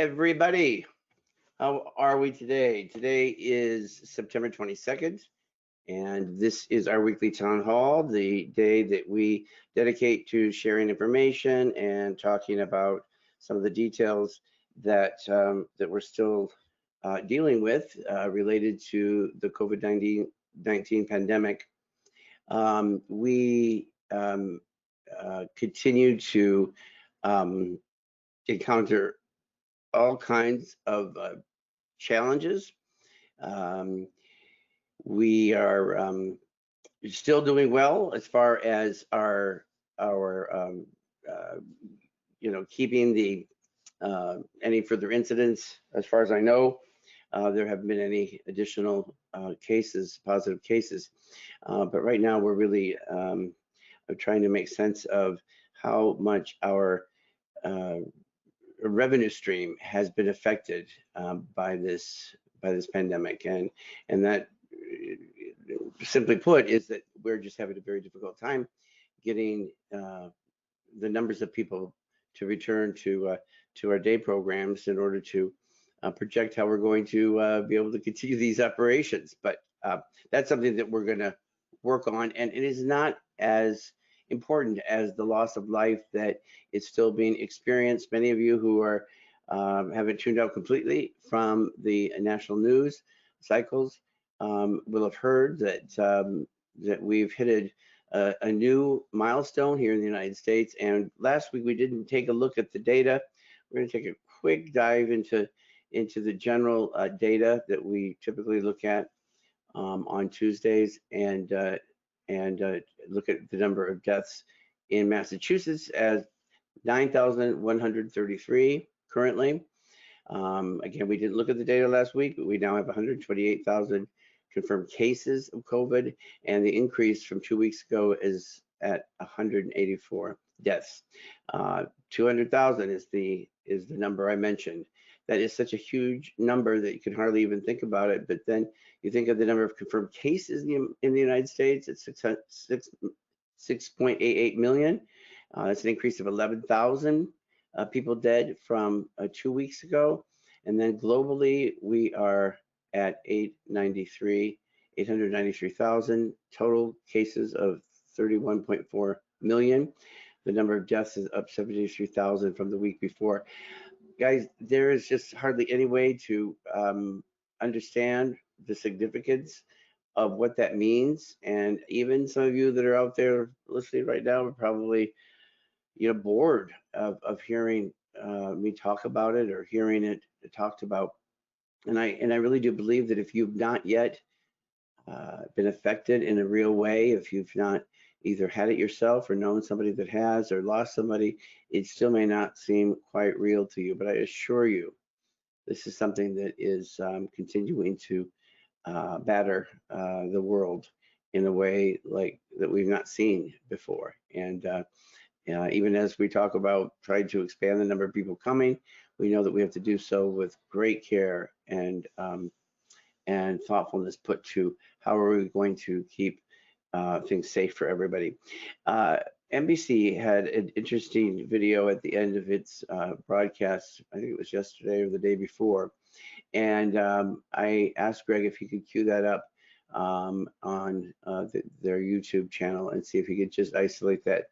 everybody. How are we today? Today is September 22nd, and this is our weekly town hall, the day that we dedicate to sharing information and talking about some of the details that we're still dealing with related to the COVID-19 pandemic. We continue to encounter all kinds of challenges. We are still doing well as far as our keeping the any further incidents. As far as I know, there haven't been any additional positive cases. But right now, we're really trying to make sense of how much our revenue stream has been affected by this pandemic, and that, simply put, is that we're just having a very difficult time getting the numbers of people to return to our day programs in order to project how we're going to be able to continue these operations. But that's something that we're going to work on, and it is not as important as the loss of life that is still being experienced. Many of you who are haven't tuned out completely from the national news cycles will have heard that we've hit a new milestone here in the United States. And last week we didn't take a look at the data. We're going to take a quick dive into the general data that we typically look at on Tuesdays, and look at the number of deaths in Massachusetts as 9,133 currently. Again, we didn't look at the data last week, but we now have 128,000 confirmed cases of COVID, and the increase from 2 weeks ago is at 184 deaths. 200,000 is the number I mentioned. That is such a huge number that you can hardly even think about it. But then you think of the number of confirmed cases in the United States, it's 6.88 million. That's an increase of 11,000 people dead from 2 weeks ago. And then globally, we are at 893,000 total cases of 31.4 million. The number of deaths is up 73,000 from the week before. Guys, there is just hardly any way to understand the significance of what that means. And even some of you that are out there listening right now are probably, bored of hearing me talk about it or hearing it talked about. And I really do believe that if you've not yet been affected in a real way, if you've not either had it yourself or known somebody that has or lost somebody, it still may not seem quite real to you. But I assure you, this is something that is continuing to batter the world in a way like that we've not seen before. And even as we talk about trying to expand the number of people coming, we know that we have to do so with great care and thoughtfulness put to how are we going to keep things safe for everybody. NBC had an interesting video at the end of its broadcast. I think it was yesterday or the day before. And I asked Greg if he could cue that up on their YouTube channel and see if he could just isolate that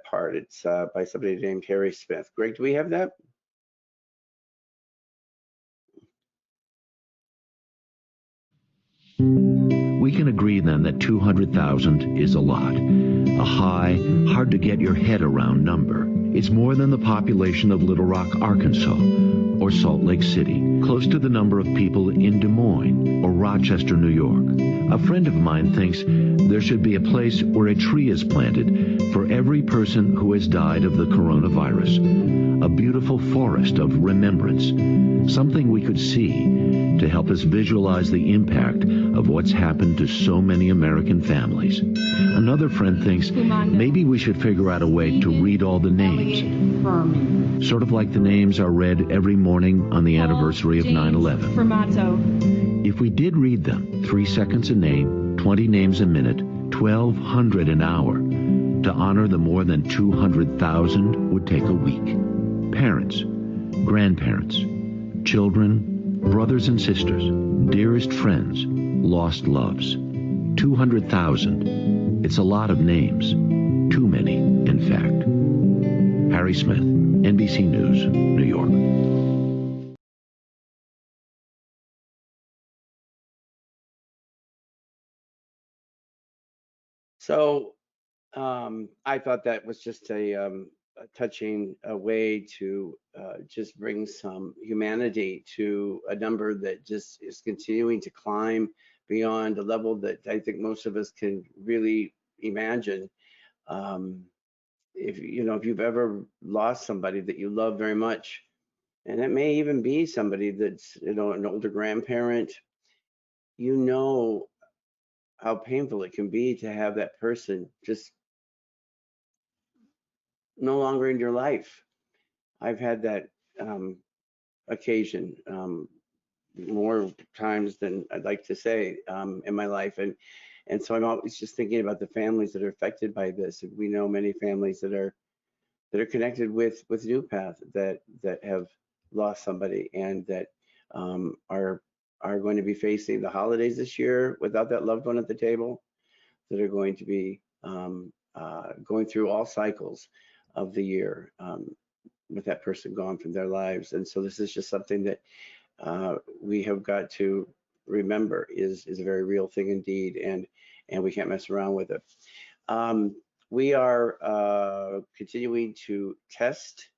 part. It's by somebody named Harry Smith. Greg, do we have that? We can agree then that 200,000 is a lot. A high, hard to get your head around number. It's more than the population of Little Rock, Arkansas, or Salt Lake City, close to the number of people in Des Moines or Rochester, New York. A friend of mine thinks there should be a place where a tree is planted for every person who has died of the coronavirus. A beautiful forest of remembrance, something we could see to help us visualize the impact of what's happened to so many American families. Another friend thinks maybe we should figure out a way to read all the names, sort of like the names are read every morning on the anniversary of 9/11. If we did read them, 3 seconds a name, 20 names a minute, 1,200 an hour, to honor the more than 200,000 would take a week. Parents, grandparents, children, brothers and sisters, dearest friends, lost loves. 200,000. It's a lot of names. Too many, in fact. Harry Smith, NBC News, New York. So I thought that was just a touching way to just bring some humanity to a number that just is continuing to climb beyond a level that I think most of us can really imagine. Um, if you know, if you've ever lost somebody that you love very much, and it may even be somebody that's, you know, an older grandparent, you know how painful it can be to have that person just no longer in your life. I've had that um, occasion more times than I'd like to say in my life, and so I'm always just thinking about the families that are affected by this. We know many families that are connected with NuPath that have lost somebody and that are going to be facing the holidays this year without that loved one at the table, that are going to be going through all cycles of the year with that person gone from their lives. And so this is just something that we have got to remember is a very real thing indeed, and we can't mess around with it. Um, we are continuing to test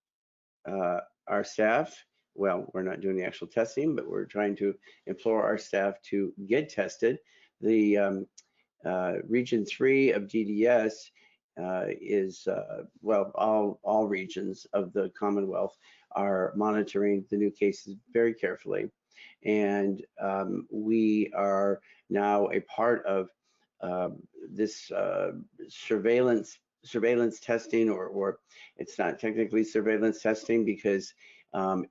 our staff. Well, we're not doing the actual testing, but we're trying to implore our staff to get tested. The Region 3 of DDS is, well, all regions of the Commonwealth are monitoring the new cases very carefully. And we are now a part of this surveillance testing, or it's not technically surveillance testing because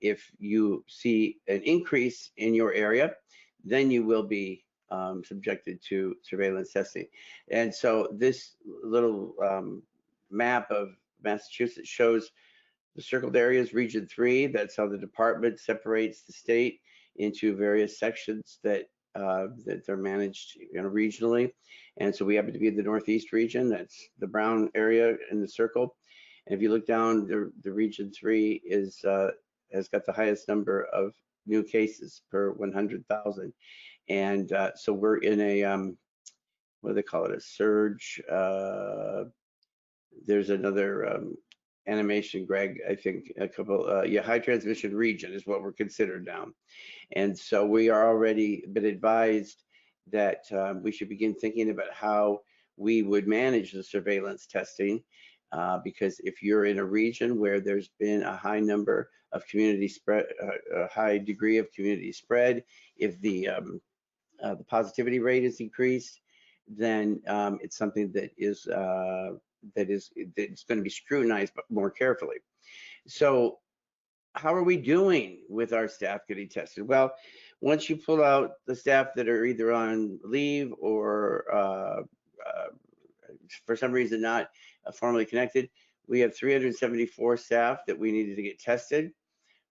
if you see an increase in your area, then you will be subjected to surveillance testing. And so this little map of Massachusetts shows the circled areas, Region 3. That's how the department separates the state into various sections that that are managed, you know, regionally. And so we happen to be in the Northeast region. That's the brown area in the circle. And if you look down, the Region 3 is has got the highest number of new cases per 100,000. And so we're in a what do they call it? A surge. There's another animation, Greg. I think a couple. Yeah, high transmission region is what we're considered now. And so we are already been advised that we should begin thinking about how we would manage the surveillance testing, because if you're in a region where there's been a high number of community spread, a high degree of community spread, if the positivity rate is increased, then it's something that is that's going to be scrutinized more carefully. So how are we doing with our staff getting tested? Well, once you pull out the staff that are either on leave or for some reason not formally connected, we have 374 staff that we needed to get tested.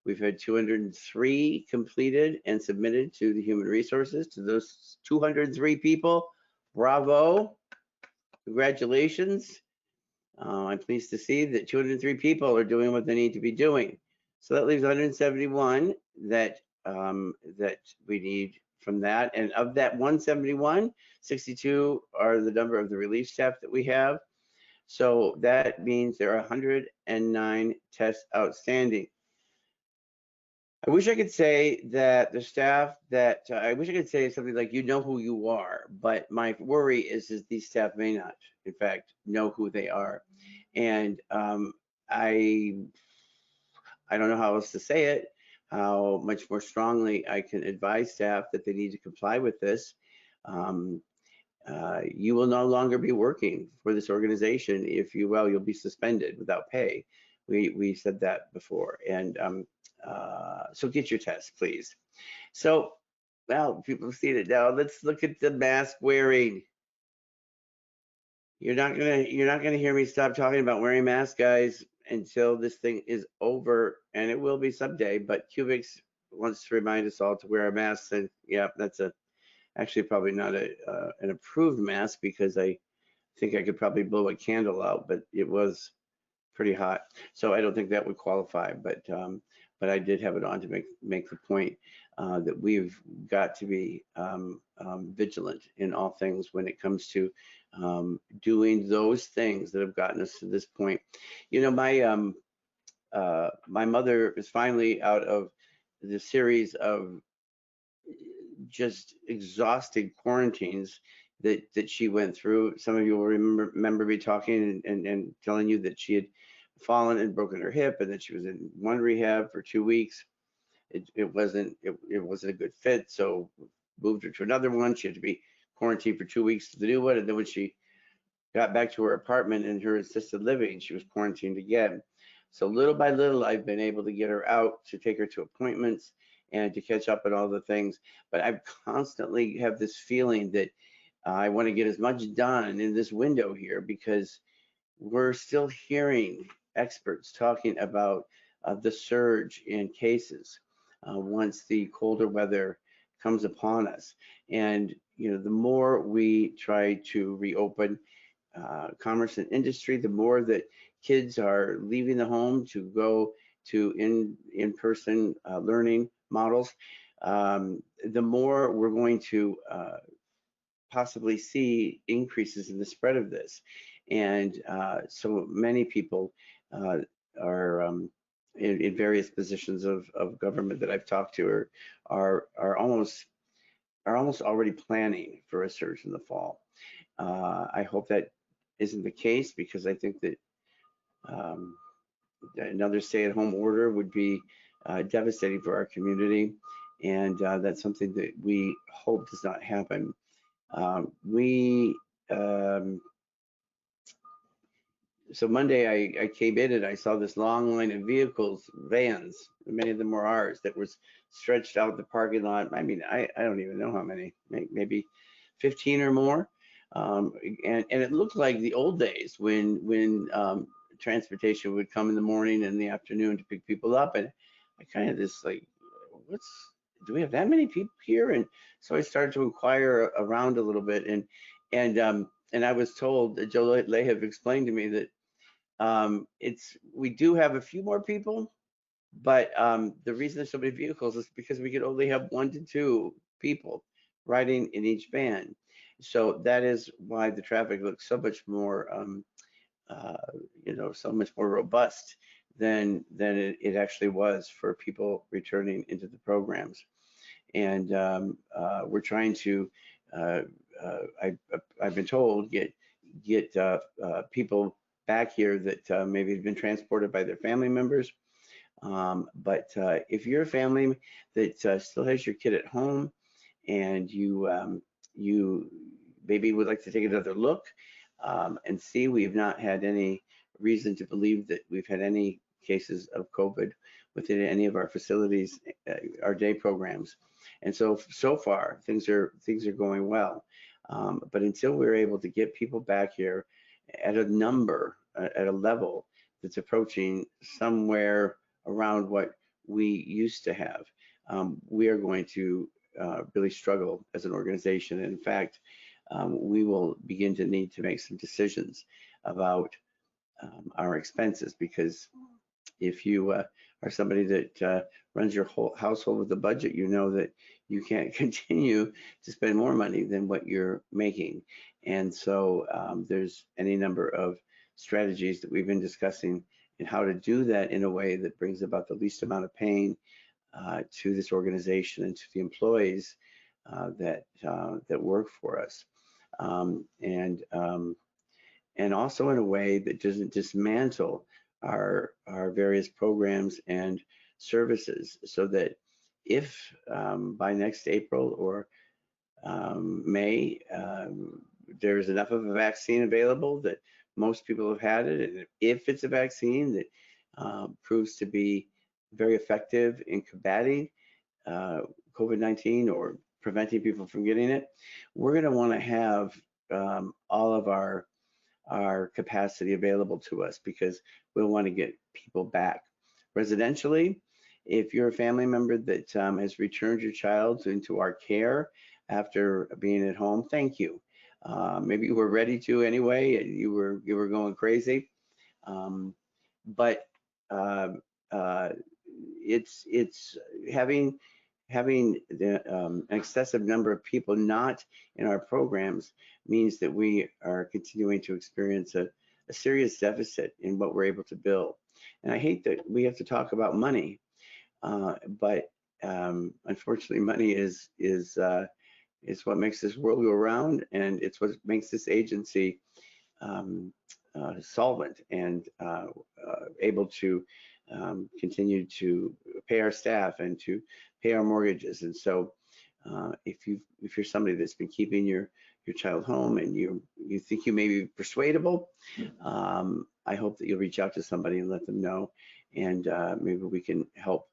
We've had 203 completed and submitted to the human resources. To those 203 people, bravo, congratulations. I'm pleased to see that 203 people are doing what they need to be doing. So that leaves 171 that that we need from that. And of that 171, 62 are the number of the relief staff that we have. So that means there are 109 tests outstanding. I wish I could say that the staff that I wish I could say something like, you know who you are, but my worry is these staff may not, in fact, know who they are. And I don't know how else to say it, how much more strongly I can advise staff that they need to comply with this. You will no longer be working for this organization. If you will, you'll be suspended without pay. We said that before. And so get your test, please. So, well, people have seen it now. Let's look at the mask wearing. You're not gonna hear me stop talking about wearing masks, guys. until this thing is over, and it will be someday. But Cubics wants to remind us all to wear a mask, and yeah, that's actually probably not an approved mask, because I think I could probably blow a candle out, but it was pretty hot. So I don't think that would qualify, but I did have it on to make the point that we've got to be vigilant in all things when it comes to doing those things that have gotten us to this point. You know, my mother is finally out of the series of just exhausting quarantines that she went through. Some of you will remember me talking and telling you that she had fallen and broken her hip, and that she was in one rehab for 2 weeks. It wasn't a good fit, so moved her to another one. She had to be quarantined for 2 weeks to the new one, and then when she got back to her apartment in her assisted living, she was quarantined again. So little by little, I've been able to get her out, to take her to appointments, and to catch up on all the things. But I constantly have this feeling that I want to get as much done in this window here, because we're still hearing experts talking about the surge in cases once the colder weather comes upon us. And you know, the more we try to reopen commerce and industry, the more that kids are leaving the home to go to in-person learning models, the more we're going to possibly see increases in the spread of this. And so many people are in various positions of government that I've talked to are almost already planning for a surge in the fall. I hope that isn't the case, because I think that um, another stay-at-home order would be devastating for our community, and that's something that we hope does not happen. We So Monday I came in and I saw this long line of vehicles, vans, many of them were ours, that was stretched out the parking lot. I mean, I don't even know how many, maybe 15 or more. And it looked like the old days when transportation would come in the morning and the afternoon to pick people up. And I kind of just like, do we have that many people here? And so I started to inquire around a little bit, and I was told that Joe Lahav explained to me that we do have a few more people, but the reason there's so many vehicles is because we could only have 1 to 2 people riding in each van. So that is why the traffic looks so much more, so much more robust than it actually was for people returning into the programs. And we're trying to, I've been told, get people back here that maybe have been transported by their family members. But if you're a family that still has your kid at home, and you maybe would like to take another look and see, we've not had any reason to believe that we've had any cases of COVID within any of our facilities, our day programs. And so far things are going well. But until we're able to get people back here at a number, at a level that's approaching somewhere around what we used to have, we are going to really struggle as an organization. And in fact, we will begin to need to make some decisions about our expenses, because if you are somebody that runs your whole household with a budget, you know that you can't continue to spend more money than what you're making. And so there's any number of strategies that we've been discussing in how to do that in a way that brings about the least amount of pain to this organization and to the employees that work for us, and also in a way that doesn't dismantle our various programs and services, so that if by next April or May there's enough of a vaccine available that most people have had it, and if it's a vaccine that proves to be very effective in combating COVID-19 or preventing people from getting it, we're going to want to have all of our our capacity available to us, because we'll want to get people back. Residentially, if you're a family member that has returned your child into our care after being at home, thank you. Maybe you were ready to anyway, and you were going crazy, but uh, uh, it's having the an excessive number of people not in our programs means that we are continuing to experience a serious deficit in what we're able to bill. And I hate that we have to talk about money, but unfortunately, money is what makes this world go round, and it's what makes this agency um, solvent and able to continue to pay our staff and to pay our mortgages. And so, if you're somebody that's been keeping your child home and you think you may be persuadable, I hope that you'll reach out to somebody and let them know, and maybe we can help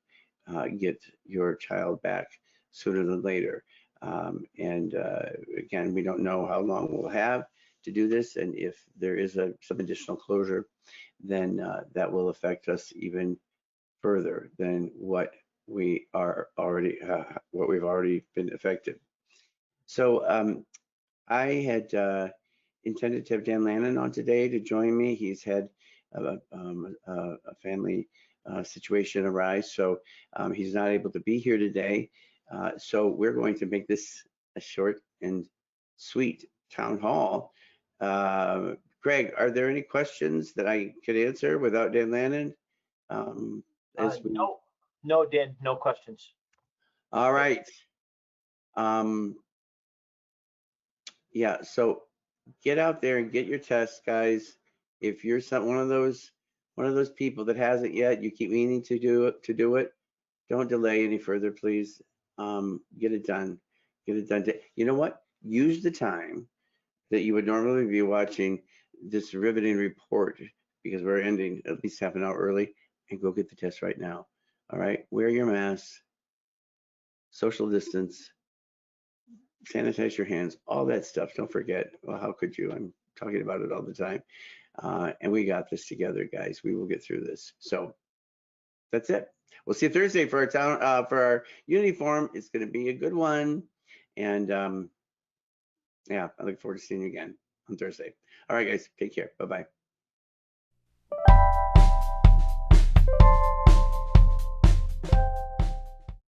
get your child back sooner than later. And again, we don't know how long we'll have to do this, and if there is some additional closure, then that will affect us even further than what we are already what we've already been affected. So I had intended to have Dan Lannon on today to join me. He's had a family situation arise, so he's not able to be here today. So we're going to make this a short and sweet town hall. Greg, are there any questions that I could answer without Dan Lannon? No, Dan, no questions. All right. Yeah, so get out there and get your tests, guys. If you're one of those people that hasn't yet, you keep meaning to do it. Don't delay any further, please. Get it done. Get it done. You know what? Use the time that you would normally be watching this riveting report, because we're ending at least half an hour early, and go get the test right now. All right? Wear your mask, social distance, sanitize your hands, all that stuff. Don't forget. Well, how could you? I'm talking about it all the time. And we got this together, guys. We will get through this. So that's it. We'll see you Thursday for our Unity Forum. It's going to be a good one. And yeah, I look forward to seeing you again on Thursday. All right, guys. Take care. Bye-bye.